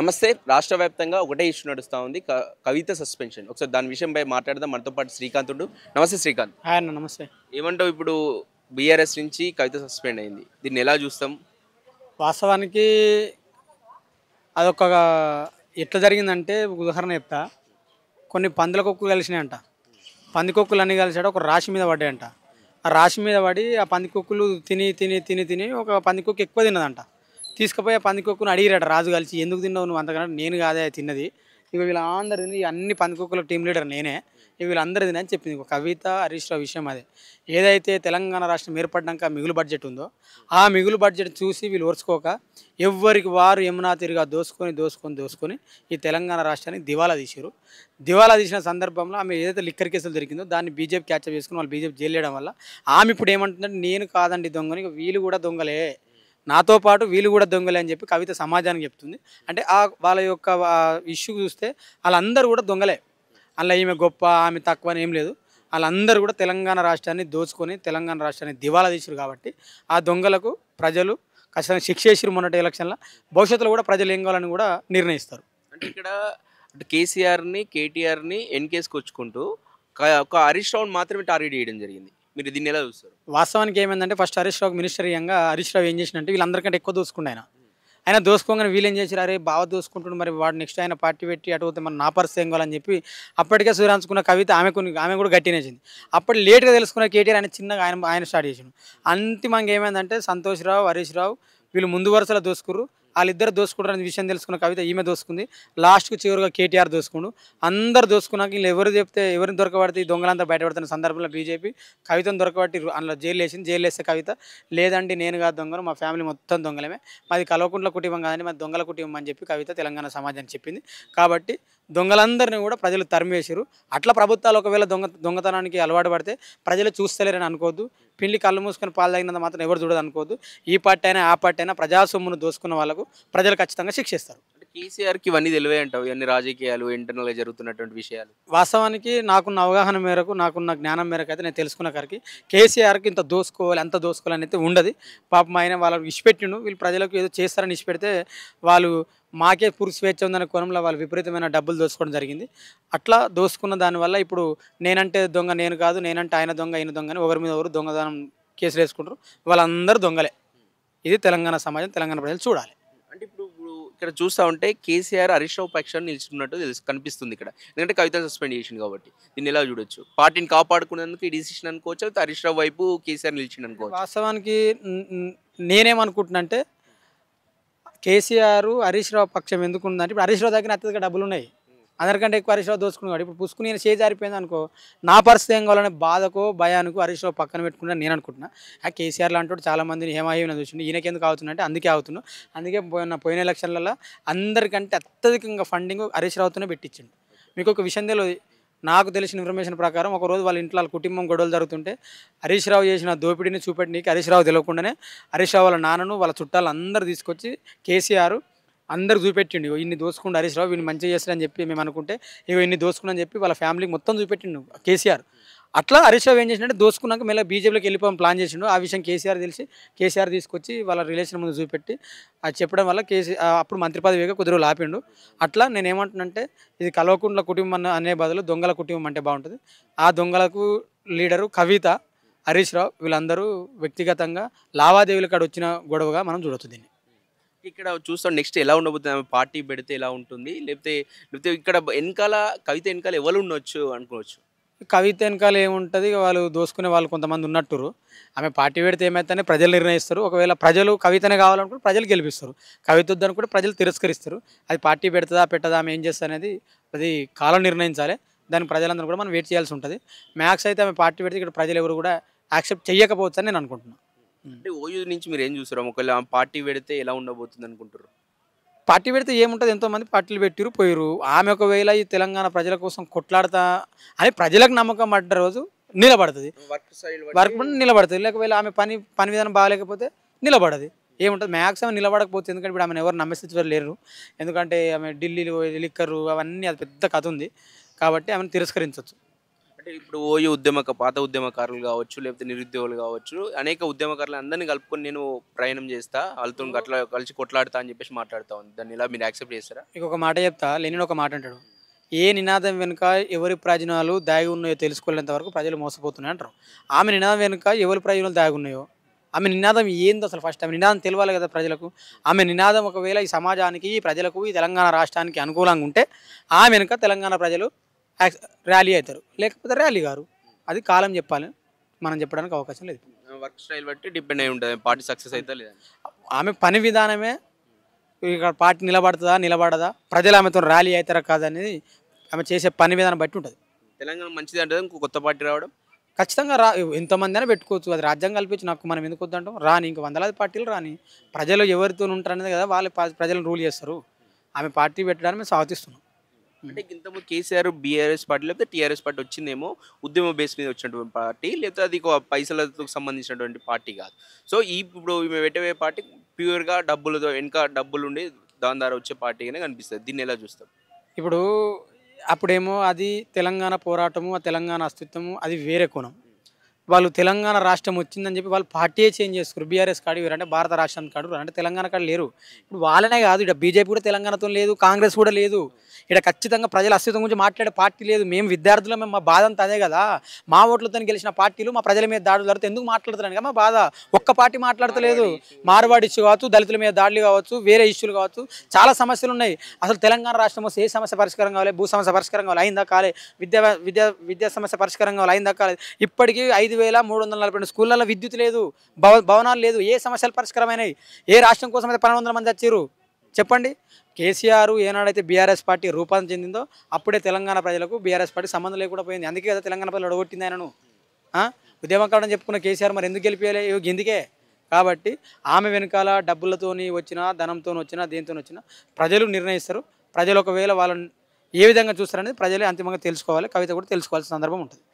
నమస్తే. రాష్ట్ర వ్యాప్తంగా ఒకటే ఇష్యూ నడుస్తా ఉంది. కవిత సస్పెన్షన్. ఒకసారి దాని విషయంపై మాట్లాడదాం. మనతో పాటు శ్రీకాంత్ ఉండు. నమస్తే శ్రీకాంత్. హాయ్ అన్న నమస్తే. ఏమంటావు ఇప్పుడు బీఆర్ఎస్ నుంచి కవిత సస్పెండ్ అయింది. దీన్ని ఎలా చూస్తాం? వాస్తవానికి అదొక ఎట్లా జరిగిందంటే ఉదాహరణ చెప్తా. కొన్ని పందుల కొక్కులు కలిసినాయంట. పందికొక్కులు అన్నీ కలిసాడు ఒక రాశి మీద పడ్డాయంట. ఆ రాశి మీద పడి ఆ పందికొక్కులు తిని తిని తిని తిని ఒక పందికొక్కు ఎక్కువ తిన్నదంట. తీసుకుపోయి ఆ పందికొక్కును అడిగిరాట రాజు కలిసి, ఎందుకు తిన్నావు నువ్వు అంతకన్నా? నేను కాదే తిన్నది, ఇక వీళ్ళందరూ తిని అన్ని పందికొక్కుల టీం లీడర్ నేనే, ఇక వీళ్ళందరూ తిని అని చెప్పింది. కవిత హరీష్ రావు విషయం అదే. ఏదైతే తెలంగాణ రాష్ట్రం ఏర్పడ్డాక మిగులు బడ్జెట్ ఉందో ఆ మిగులు బడ్జెట్ చూసి వీళ్ళు ఓర్చుకోక ఎవ్వరికి వారు యమునా తిరిగా దోసుకొని దోసుకొని దోసుకొని ఈ తెలంగాణ రాష్ట్రాన్ని దివాలా తీసారు. దివాలా తీసిన సందర్భంలో ఆమె ఏదైతే లిక్కర్ కేసులు దొరికిందో దాన్ని బీజేపీ క్యాచ్అప్ చేసుకుని వాళ్ళు బీజేపీ జైలు వేయడం వల్ల ఆమె ఇప్పుడు ఏమంటుందంటే నేను కాదండి దొంగని, ఇక వీళ్ళు కూడా దొంగలే, నాతో పాటు వీళ్ళు కూడా దొంగలే అని చెప్పి కవిత సమాజానికి చెప్తుంది. అంటే వాళ్ళ యొక్క ఇష్యూ చూస్తే వాళ్ళందరూ కూడా దొంగలే. అలా ఈమె గొప్ప ఆమె తక్కువ అని ఏం లేదు. వాళ్ళందరూ కూడా తెలంగాణ రాష్ట్రాన్ని దోచుకొని తెలంగాణ రాష్ట్రాన్ని దివాలా తీసారు. కాబట్టి ఆ దొంగలకు ప్రజలు ఖచ్చితంగా శిక్ష చేసిరు. మొన్నటి ఎలక్షన్లో భవిష్యత్తులో కూడా ప్రజలు ఏం కావాలని కూడా నిర్ణయిస్తారు. అంటే ఇక్కడ కేసీఆర్ని కేటీఆర్ని ఎన్కేస్కి వచ్చుకుంటూ ఒక హరీష్ రావుని మాత్రమే టార్గెట్ చేయడం జరిగింది. మీరు దీన్ని ఎలా చూస్తారు? వాస్తవానికి ఏమైందంటే ఫస్ట్ హరీష్ రావుకి మినిస్టర్ అయ్యంగా హరీష్ రావు ఏం చేసినంటే వీళ్ళందరికంటే ఎక్కువ దోసుకుండే ఆయన దోసుకోగానే వీళ్ళు ఏం చేశారు, అరే బాగా దోసుకుంటుండు, మరి వాడు నెక్స్ట్ ఆయన పార్టీ పెట్టి అటు పోతే మన నా పరిస్థితి ఏం కావాలని చెప్పి అప్పటికే సూరాంచుకున్న కవిత ఆమె కూడా గట్టినేసింది. అప్పుడు లేట్గా తెలుసుకున్న కేటీఆర్ ఆయన చిన్నగా ఆయన స్టార్ట్ చేసిండు. అంతిమంగా ఏమైందంటే సంతోష్ రావు హరీష్ రావు వీళ్ళు ముందు వరుసలో దోసుకుర్రు. వాళ్ళిద్దరు దోసుకుంటారనే విషయం తెలుసుకున్న కవిత ఈమె దోసుకుంది. లాస్ట్కు చివరిగా కేటీఆర్ దోసుకుండు. అందరు దోసుకున్నాక వీళ్ళు ఎవరు చెప్తే ఎవరిని దొరకబడితే ఈ దొంగలంతా బయటపడుతున్న సందర్భంలో బీజేపీ కవితను దొరకబట్టి అందులో జైలు వేసింది. జైలు వేస్తే కవిత లేదండి నేను కాదు దొంగను, మా ఫ్యామిలీ మొత్తం దొంగలమే, మాది కల్వకుంట్ల కుటుంబం కాదని మాది దొంగల కుటుంబం అని చెప్పి కవిత తెలంగాణ సమాజానికి చెప్పింది. కాబట్టి దొంగలందరినీ కూడా ప్రజలు తరిమేసారు. అట్లా ప్రభుత్వాలు ఒకవేళ దొంగతనానికి అలవాటు పడితే ప్రజలు చూస్తలేరని అనుకోవద్దు. పిండి కళ్ళు మూసుకొని పాలు తాగినంత మాత్రం ఎవరు చూడదు అనుకోవద్దు. ఈ పార్టీ అయినా ఆ పార్టీ అయినా ప్రజాసొమ్మును దోసుకున్న వాళ్ళకు ప్రజలు ఖచ్చితంగా శిక్షిస్తారు. కేసీఆర్కి ఇవన్నీ తెలివే అంటావు, ఇవన్నీ రాజకీయాలు ఇంటర్నల్గా జరుగుతున్నటువంటి విషయాలు? వాస్తవానికి నాకున్న అవగాహన మేరకు నాకున్న జ్ఞానం మేరకు అయితే నేను తెలుసుకున్న కారికి కేసీఆర్కి ఇంత దోసుకోవాలి అంత దోసుకోవాలని అయితే ఉండదు. పాపం ఆయన వాళ్ళకి ఇచ్చిపెట్టిండు. వీళ్ళు ప్రజలకు ఏదో చేస్తారని ఇచ్చిపెడితే వాళ్ళు మాకే పూర్తి స్వేచ్ఛ ఉందనే కోణంలో వాళ్ళు విపరీతమైన డబ్బులు దోసుకోవడం జరిగింది. అట్లా దోసుకున్న దానివల్ల ఇప్పుడు నేనంటే దొంగ నేను కాదు, నేనంటే ఆయన దొంగ ఈయన దొంగ అని ఒకరి మీద ఒకరు దొంగదనం కేసులు వేసుకుంటారు. వాళ్ళందరూ దొంగలే. ఇది తెలంగాణ సమాజం, తెలంగాణ ప్రజలు చూడాలి. అంటే ఇప్పుడు ఇక్కడ చూస్తూ ఉంటే కేసీఆర్ హరీష్ రావు పక్షాన్ని నిలుచుకున్నట్టు కనిపిస్తుంది ఇక్కడ. ఎందుకంటే కవిత సస్పెండ్ చేసింది కాబట్టి దీన్ని ఎలా చూడొచ్చు? పార్టీని కాపాడుకునేందుకు ఈ డిసిషన్ అనుకోవచ్చు, అయితే హరీష్ రావు వైపు కేసీఆర్ నిలిచింది అనుకోవచ్చు. వాస్తవానికి నేనేమనుకుంటున్నా అంటే కేసీఆర్ హరీష్ రావు పక్షం ఎందుకు ఉందంటే ఇప్పుడు హరీష్ రావు దగ్గర అత్యధిక డబ్బులు ఉన్నాయి, అందరికంటే ఎక్కువ హరీష్ రావు దోచుకున్నాడు. ఇప్పుడు పుసుకుని నేను చేజారిపోయింది అనుకో, నా పరిస్థితి ఏం కావాలనే బాధకో భయానికో హరీష్ రావు పక్కన పెట్టుకున్నా నేను అనుకుంటున్నా. ఆ కేసీఆర్ లాంటి చాలా మందిని హేమాహీన చూసిండు, ఈయనకెందుకు అవుతుందంటే అందుకే అవుతున్నాను. అందుకే పోయిన ఎలక్షన్లలో అందరికంటే అత్యధికంగా ఫండింగ్ హరీష్ రావుతోనే పెట్టించిండు. మీకు ఒక విషయం తెలియదు, నాకు తెలిసిన ఇన్ఫర్మేషన్ ప్రకారం ఒకరోజు వాళ్ళ ఇంట్లో వాళ్ళ కుటుంబం గొడవలు జరుగుతుంటే హరీష్ రావు చేసిన దోపిడీని చూపెట్టడానికి హరీష్ రావు తెలియకుండానే హరీష్ రావు వాళ్ళ నాన్నను వాళ్ళ చుట్టాలు అందరూ తీసుకొచ్చి కేసీఆర్ అందరు చూపెట్టిండు. ఇన్ని దోసుకుండు హరీష్ రావు, వీళ్ళు మంచిగా చేస్తారని చెప్పి మేము అనుకుంటే ఇన్ని దోసుకుని చెప్పి వాళ్ళ ఫ్యామిలీకి మొత్తం చూపెట్టిండు కేసీఆర్. అట్లా హరీష్ రావు ఏం చేసినట్టే దోసుకున్నాక మళ్ళీ బీజేపీలోకి వెళ్ళిపోవడం ప్లాన్ చేసిండు. ఆ విషయం కేసీఆర్ తెలిసి కేసీఆర్ తీసుకొచ్చి వాళ్ళ రిలేషన్ ముందు చూపెట్టి అది చెప్పడం వల్ల అప్పుడు మంత్రి పదవిగా కొద్ది రోజులు ఆపిండు. అట్లా నేను ఏమంటున్నంటే ఇది కల్వకుంట్ల కుటుంబం అనే బదులు దొంగల కుటుంబం అంటే బాగుంటుంది. ఆ దొంగలకు లీడరు కవిత హరీష్ రావు వీళ్ళందరూ వ్యక్తిగతంగా లావాదేవీల కాడ వచ్చిన గొడవగా మనం చూడవచ్చు దీన్ని. ఇక్కడ చూస్తాం నెక్స్ట్ ఎలా ఉండబోతుంది, ఆమె పార్టీ పెడితే ఎలా ఉంటుంది, లేకపోతే ఇక్కడ వెనకాల కవిత వెనకాల ఎవరు ఉండొచ్చు అనుకోవచ్చు? కవిత వెనకాల ఏముంటుంది, వాళ్ళు దోసుకునే వాళ్ళు కొంతమంది ఉన్నట్టురు. ఆమె పార్టీ పెడితే ఏమైతేనే ప్రజలు నిర్ణయిస్తారు. ఒకవేళ ప్రజలు కవితనే కావాలనుకుంటే ప్రజలు గెలిపిస్తారు, కవిత వద్దనుకుంటే ప్రజలు తిరస్కరిస్తారు. అది పార్టీ పెడుతుందా పెట్టదా ఆమె ఏం చేస్తా అనేది అది కాలం నిర్ణయించాలి. దానికి ప్రజలందరూ కూడా మనం వెయిట్ చేయాల్సి ఉంటుంది. మ్యాక్స్ అయితే ఆమె పార్టీ పెడితే ఇక్కడ ప్రజలు ఎవరు కూడా యాక్సెప్ట్ చేయకపోవచ్చు అని నేను అనుకుంటున్నాను. అంటే ఓయూ నుంచి మీరు ఏం చూసారు, ఒకవేళ పార్టీ పెడితే ఎలా ఉండబోతుంది అనుకుంటారు? పార్టీ పెడితే ఏముంటుంది, ఎంతోమంది పార్టీలు పెట్టిరు పోయిరు. ఆమె ఒకవేళ ఈ తెలంగాణ ప్రజల కోసం కొట్లాడతా అని ప్రజలకు నమ్మకం పడ్డ రోజు నిలబడుతుంది, వర్క్ నిలబడుతుంది. లేకపోతే ఆమె పని విధానం బాగాలేకపోతే నిలబడదు. ఏముంటుంది మ్యాక్సిమం నిలబడకపోతే, ఎందుకంటే ఇప్పుడు ఆమెను ఎవరు నమ్మే స్థితిలో లేరు. ఎందుకంటే ఆమె ఢిల్లీలో లిక్కరు అవన్నీ అది పెద్ద కథ ఉంది. కాబట్టి ఆమెను తిరస్కరించవచ్చు. అంటే అంటే ఇప్పుడు ఓయూ పాత ఉద్యమకారులు కావచ్చు, లేకపోతే నిరుద్యోగులు కావచ్చు, అనేక ఉద్యమకారులు అందరిని కలుపుకొని నేను ప్రయాణం చేస్తా, వాళ్ళతో అట్లా కలిసి కొట్లాడతా అని చెప్పేసి మాట్లాడుతా ఉంది. దాన్ని ఇలా మీరు యాక్సెప్ట్ చేస్తారా? ఇంకొక మాట చెప్తా, లెనిన్ ఒక మాట అంటాడు, ఏ నినాదం వెనుక ఎవరి ప్రయోజనాలు దాగి ఉన్నాయో తెలుసుకోలేంత వరకు ప్రజలు మోసపోతున్నాయి అంటారు. ఆమె నినాదం వెనుక ఎవరి ప్రయోజనాలు దాగి ఉన్నాయో, ఆమె నినాదం ఏందో అసలు ఫస్ట్ ఆమె నినాదం తెలియాలి కదా ప్రజలకు. ఆమె నినాదం ఒకవేళ ఈ సమాజానికి, ఈ ప్రజలకు, ఈ తెలంగాణ రాష్ట్రానికి అనుకూలంగా ఉంటే ఆమె వెనుక తెలంగాణ ప్రజలు ర్యాలీ అవుతారు, లేకపోతే ర్యాలీ గారు. అది కాలం చెప్పాలి, మనం చెప్పడానికి అవకాశం లేదు. వర్క్ స్టైల్ బట్టి డిపెండ్ అయి ఉంటుంది పార్టీ సక్సెస్ అయితే లేదా. ఆమె పని విధానమే ఇక్కడ పార్టీ నిలబడుతుందా నిలబడదా, ప్రజలు ఆమెతో ర్యాలీ అవుతారా కాదనేది ఆమె చేసే పని విధానం బట్టి ఉంటుంది. తెలంగాణ మంచిది అంటే ఇంకో కొత్త పార్టీ రావడం ఖచ్చితంగా ఎంతమంది అయినా పెట్టుకోవచ్చు, అది రాజ్యాంగం కల్పించి నాకు మనం ఎందుకు వద్దంటాం, రాని ఇంక వందలాది పార్టీలు రాని, ప్రజలు ఎవరితో ఉంటారనేది కదా వాళ్ళు ప్రజలను రూల్ చేస్తారు. ఆమె పార్టీ పెట్టడానికి మేము స్వాగతిస్తున్నాం. అంటే ఇంతకుముందు కేసీఆర్ బీఆర్ఎస్ పార్టీ లేకపోతే టీఆర్ఎస్ పార్టీ వచ్చిందేమో ఉద్యమ బేస్ మీద వచ్చినటువంటి పార్టీ, లేకపోతే అది ఒక పైసలతో సంబంధించినటువంటి పార్టీ కాదు. సో ఇప్పుడు ఈమె పెట్టే పార్టీ ప్యూర్గా డబ్బులతో వెనక డబ్బులు ఉండి దాని ద్వారా వచ్చే పార్టీగానే కనిపిస్తుంది. దీన్ని ఎలా చూస్తాం? ఇప్పుడు అప్పుడేమో అది తెలంగాణ పోరాటము, ఆ తెలంగాణ అస్తిత్వము అది వేరే కోణం. వాళ్ళు తెలంగాణ రాష్ట్రం వచ్చిందని చెప్పి వాళ్ళు పార్టీయే చేంజ్ చేసుకున్నారు. బీఆర్ఎస్ కాడు అంటే భారత రాష్ట్రానికి కాడు అంటే తెలంగాణ కాడు లేరు. ఇప్పుడు వాళ్ళనే కాదు, ఇక్కడ బీజేపీ కూడా తెలంగాణతో లేదు, కాంగ్రెస్ కూడా లేదు. ఇక్కడ ఖచ్చితంగా ప్రజల అస్తిత్వం గురించి మాట్లాడే పార్టీ లేదు. మేము విద్యార్థులు, మేము మా బాధ అంతా అదే కదా. మా ఓట్లతో గెలిచిన పార్టీలు మా ప్రజల మీద దాడులు జరిగితే ఎందుకు మాట్లాడుతున్నాను కదా మా బాధ. ఒక్క పార్టీ మాట్లాడతలేదు. మార్వాడి ఇష్యూ కావచ్చు, దళితుల మీద దాడులు కావచ్చు, వేరే ఇష్యూలు కావచ్చు, చాలా సమస్యలు ఉన్నాయి. అసలు తెలంగాణ రాష్ట్రం వస్తే ఏ సమస్య పరిష్కారం కావాలి, భూ సమస్య పరిష్కారం కావాలి, అయిందా కాలే, విద్యా సమస్య పరిష్కారం కావాలి, అయిందా కాలేదు. ఇప్పటికీ 5,342 స్కూళ్ళల్లో విద్యుత్ లేదు, భవనాలు లేదు. ఏ సమస్యలు పరిష్కారమైనాయి? ఏ రాష్ట్రం కోసం అయితే 1200 మంది వచ్చారు చెప్పండి. కేసీఆర్ ఏనాడైతే బీఆర్ఎస్ పార్టీ రూపాంతరం చెందిందో అప్పుడే తెలంగాణ ప్రజలకు బీఆర్ఎస్ పార్టీ సంబంధం లేకుండా పోయింది. అందుకే కదా తెలంగాణ ప్రజలు అడగొట్టింది ఆయనను. ఉద్యమకారుడు చెప్పుకున్న కేసీఆర్ మరి ఎందుకు గెలిపేయలే? ఎందుకే? కాబట్టి ఆమె వెనకాల డబ్బులతోని వచ్చినా, ధనంతో వచ్చినా, దేంతో వచ్చినా ప్రజలు నిర్ణయిస్తారు. ప్రజలు ఒకవేళ వాళ్ళని ఏ విధంగా చూస్తారనేది ప్రజలే అంతిమంగా తెలుసుకోవాలి. కవిత కూడా తెలుసుకోవాల్సిన సందర్భం ఉంటుంది.